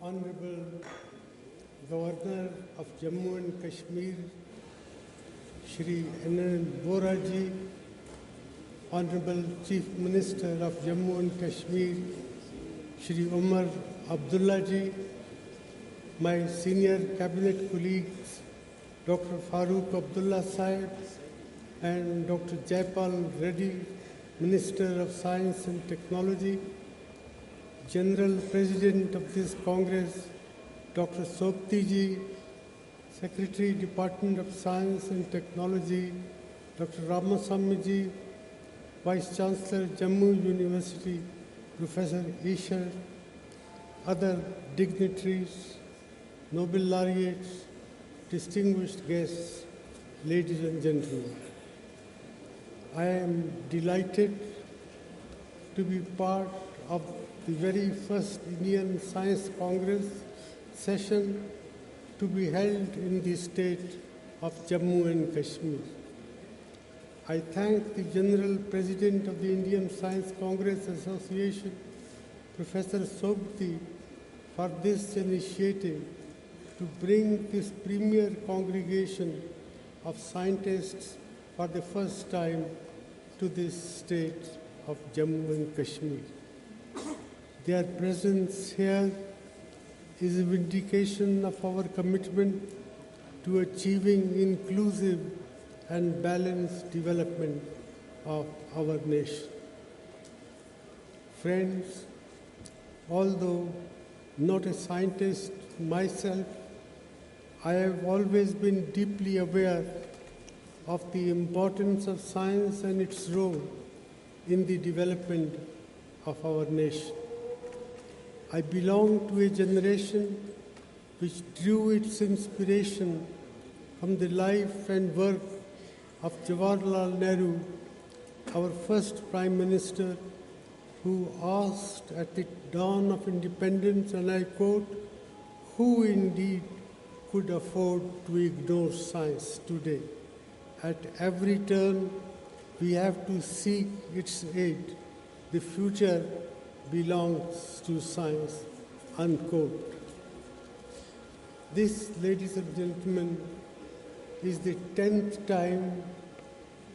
Honorable Governor of Jammu and Kashmir, Shri N.N. Bora ji, Honorable Chief Minister of Jammu and Kashmir, Shri Umar Abdullah ji, my senior cabinet colleagues, Dr. Farooq Abdullah Sahib and Dr. Jaipal Reddy, Minister of Science and Technology, General President of this Congress, Dr. Sopti ji, Secretary, Department of Science and Technology, Dr. Ramasamy ji, Vice Chancellor, Jammu University, Professor Ishar, other dignitaries, Nobel laureates, distinguished guests, ladies and gentlemen. I am delighted to be part of the very first Indian Science Congress session to be held in the state of Jammu and Kashmir. I thank the General President of the Indian Science Congress Association, Professor Sopti, for this initiative to bring this premier congregation of scientists for the first time to this state of Jammu and Kashmir. Their presence here is a vindication of our commitment to achieving inclusive and balanced development of our nation. Friends, although not a scientist myself, I have always been deeply aware of the importance of science and its role in the development of our nation. I belong to a generation which drew its inspiration from the life and work of Jawaharlal Nehru, our first Prime Minister, who asked at the dawn of independence, and I quote, "Who indeed could afford to ignore science today? At every turn, we have to seek its aid. The future belongs to science," unquote. This, ladies and gentlemen, is the 10th time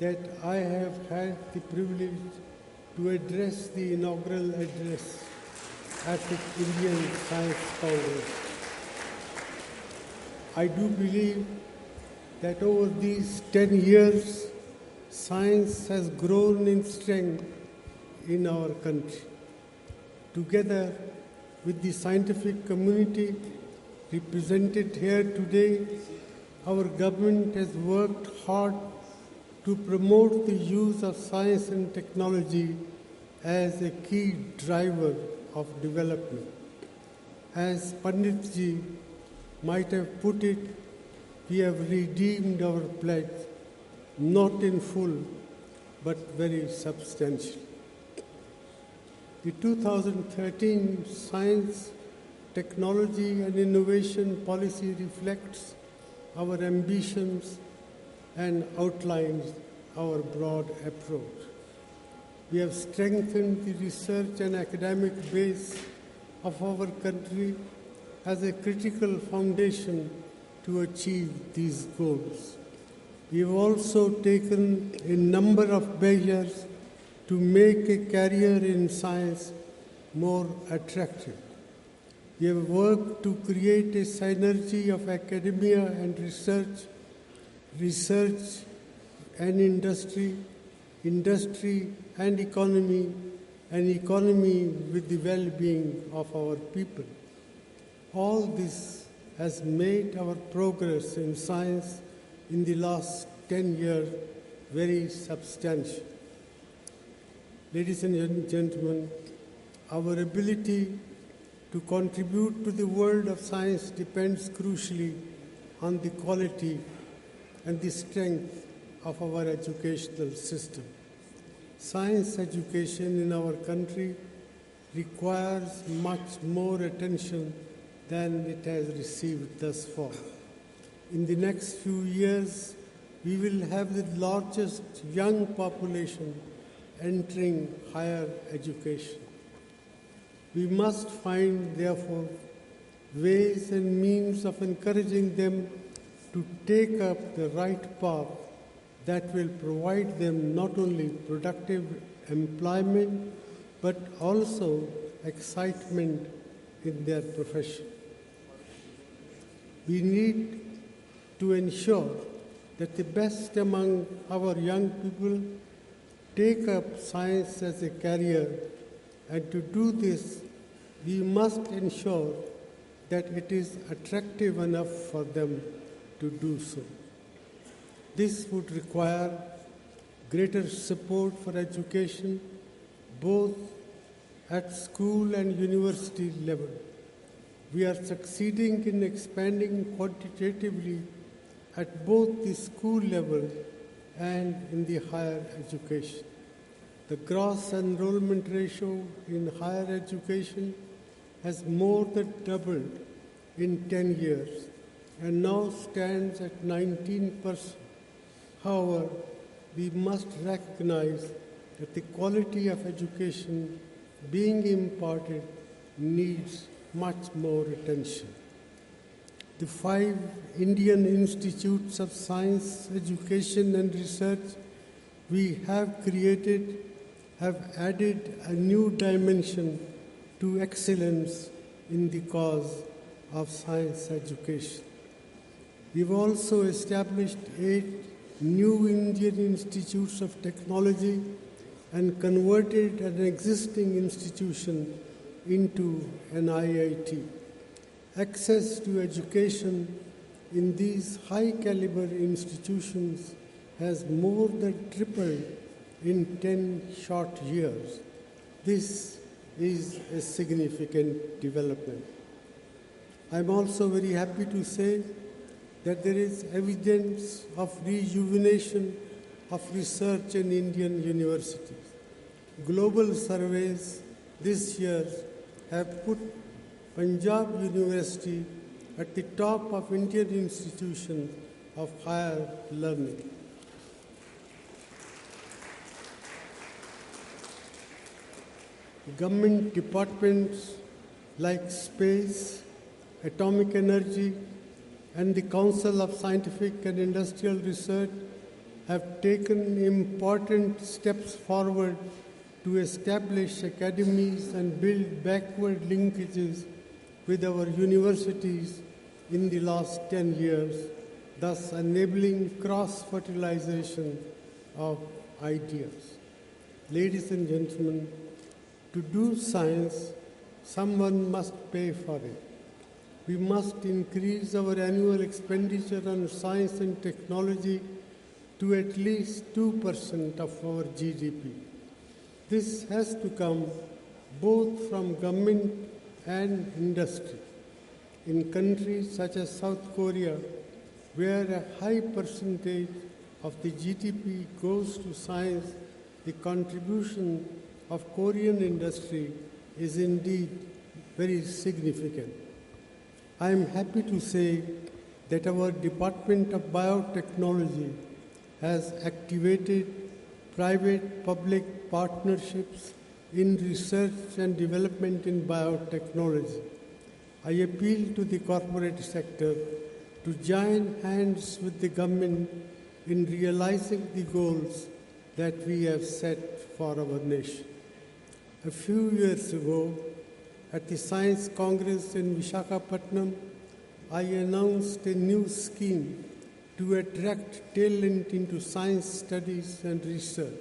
that I have had the privilege to address the inaugural address at the Indian Science Congress. I do believe that over these 10 years, science has grown in strength in our country. Together with the scientific community represented here today, our government has worked hard to promote the use of science and technology as a key driver of development. As Pandit ji might have put it, we have redeemed our pledge, not in full, but very substantially. The 2013 Science, Technology and Innovation Policy reflects our ambitions and outlines our broad approach. We have strengthened the research and academic base of our country as a critical foundation to achieve these goals. We have also taken a number of measures to make a career in science more attractive. We have worked to create a synergy of academia and research and industry, industry and economy, and economy with the well-being of our people. All this has made our progress in science in the last 10 years very substantial. Ladies and gentlemen, our ability to contribute to the world of science depends crucially on the quality and the strength of our educational system. Science education in our country requires much more attention than it has received thus far. In the next few years, we will have the largest young population entering higher education. We must find, therefore, ways and means of encouraging them to take up the right path that will provide them not only productive employment but also excitement in their profession. We need to ensure that the best among our young people take up science as a career, and to do this, we must ensure that it is attractive enough for them to do so. This would require greater support for education, both at school and university level. We are succeeding in expanding quantitatively at both the school level and in the higher education. The gross enrollment ratio in higher education has more than doubled in 10 years and now stands at 19%. However, we must recognize that the quality of education being imparted needs much more attention. The 5 Indian Institutes of Science, Education and Research we have created have added a new dimension to excellence in the cause of science education. We've also established 8 new Indian Institutes of Technology and converted an existing institution into an IIT. Access to education in these high-caliber institutions has more than tripled in 10 short years. This is a significant development. I'm also very happy to say that there is evidence of rejuvenation of research in Indian universities. Global surveys this year have put Punjab University at the top of Indian institutions of higher learning. Government departments like Space, Atomic Energy, and the Council of Scientific and Industrial Research have taken important steps forward to establish academies and build backward linkages with our universities in the last 10 years, thus enabling cross-fertilization of ideas. Ladies and gentlemen, to do science, someone must pay for it. We must increase our annual expenditure on science and technology to at least 2% of our GDP. This has to come both from government and industry. In countries such as South Korea, where a high percentage of the GDP goes to science, the contribution of Korean industry is indeed very significant. I am happy to say that our Department of Biotechnology has activated private-public partnerships in research and development in biotechnology. I appeal to the corporate sector to join hands with the government in realizing the goals that we have set for our nation. A few years ago, at the Science Congress in Visakhapatnam, I announced a new scheme to attract talent into science studies and research.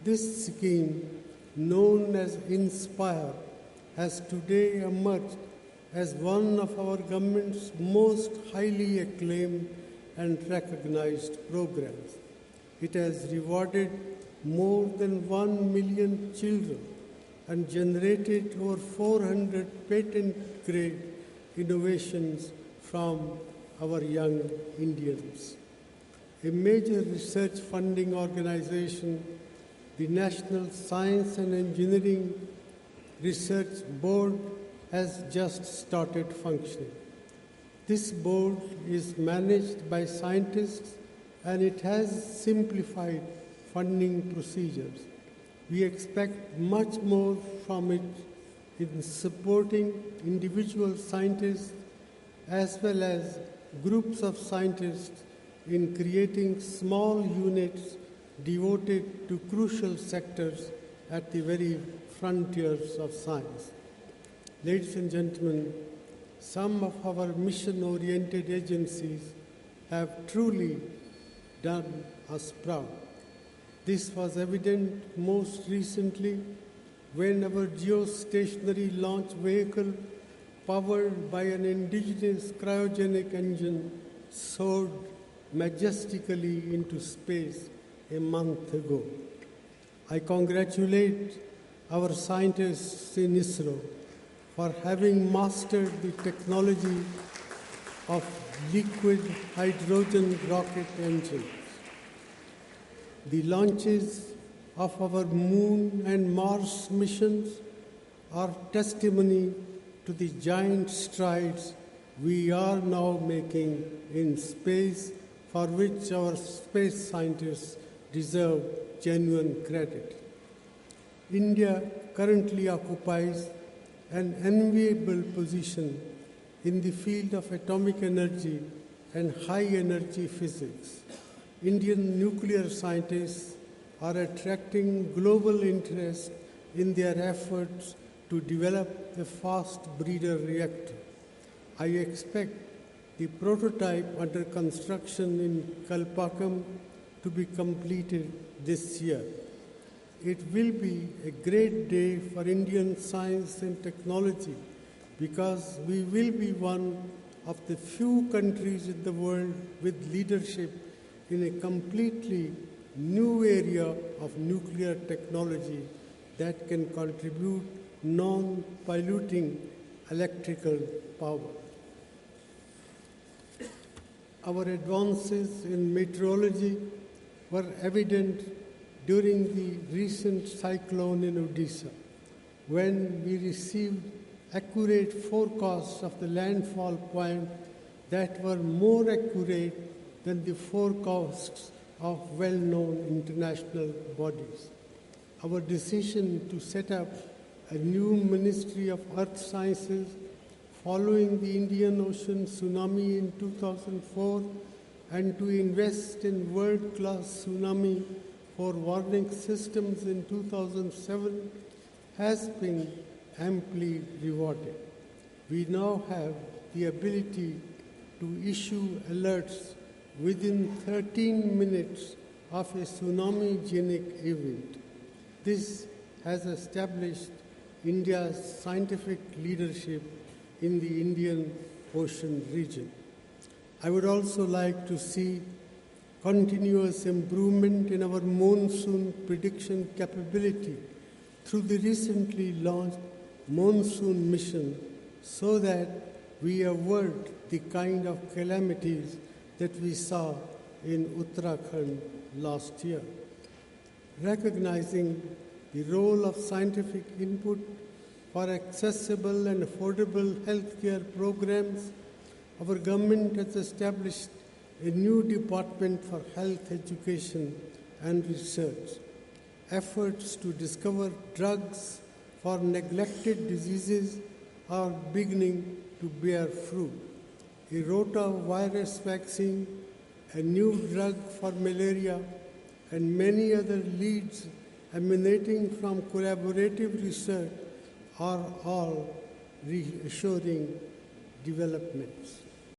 This scheme, known as Inspire, has today emerged as one of our government's most highly acclaimed and recognized programs. It has rewarded more than 1 million children and generated over 400 patent-grade innovations from our young Indians. A major research funding organization, the National Science and Engineering Research Board, has just started functioning. This board is managed by scientists and it has simplified funding procedures. We expect much more from it in supporting individual scientists as well as groups of scientists in creating small units devoted to crucial sectors at the very frontiers of science. Ladies and gentlemen, some of our mission-oriented agencies have truly done us proud. This was evident most recently when our geostationary launch vehicle, powered by an indigenous cryogenic engine, soared majestically into space a month ago. I congratulate our scientists in ISRO for having mastered the technology of liquid hydrogen rocket engines. The launches of our Moon and Mars missions are testimony to the giant strides we are now making in space, for which our space scientists deserve genuine credit. India currently occupies an enviable position in the field of atomic energy and high-energy physics. Indian nuclear scientists are attracting global interest in their efforts to develop the fast breeder reactor. I expect the prototype under construction in Kalpakkam to be completed this year. It will be a great day for Indian science and technology because we will be one of the few countries in the world with leadership in a completely new area of nuclear technology that can contribute non-polluting electrical power. Our advances in meteorology were evident during the recent cyclone in Odisha, when we received accurate forecasts of the landfall point that were more accurate than the forecasts of well-known international bodies. Our decision to set up a new Ministry of Earth Sciences following the Indian Ocean tsunami in 2004 and to invest in world-class tsunami for warning systems in 2007 has been amply rewarded. We now have the ability to issue alerts within 13 minutes of a tsunami-genic event. This has established India's scientific leadership in the Indian Ocean region. I would also like to see continuous improvement in our monsoon prediction capability through the recently launched monsoon mission so that we avert the kind of calamities that we saw in Uttarakhand last year. Recognizing the role of scientific input for accessible and affordable healthcare programs, our government has established a new department for health education and research. Efforts to discover drugs for neglected diseases are beginning to bear fruit. A rotavirus vaccine, a new drug for malaria, and many other leads emanating from collaborative research are all reassuring developments.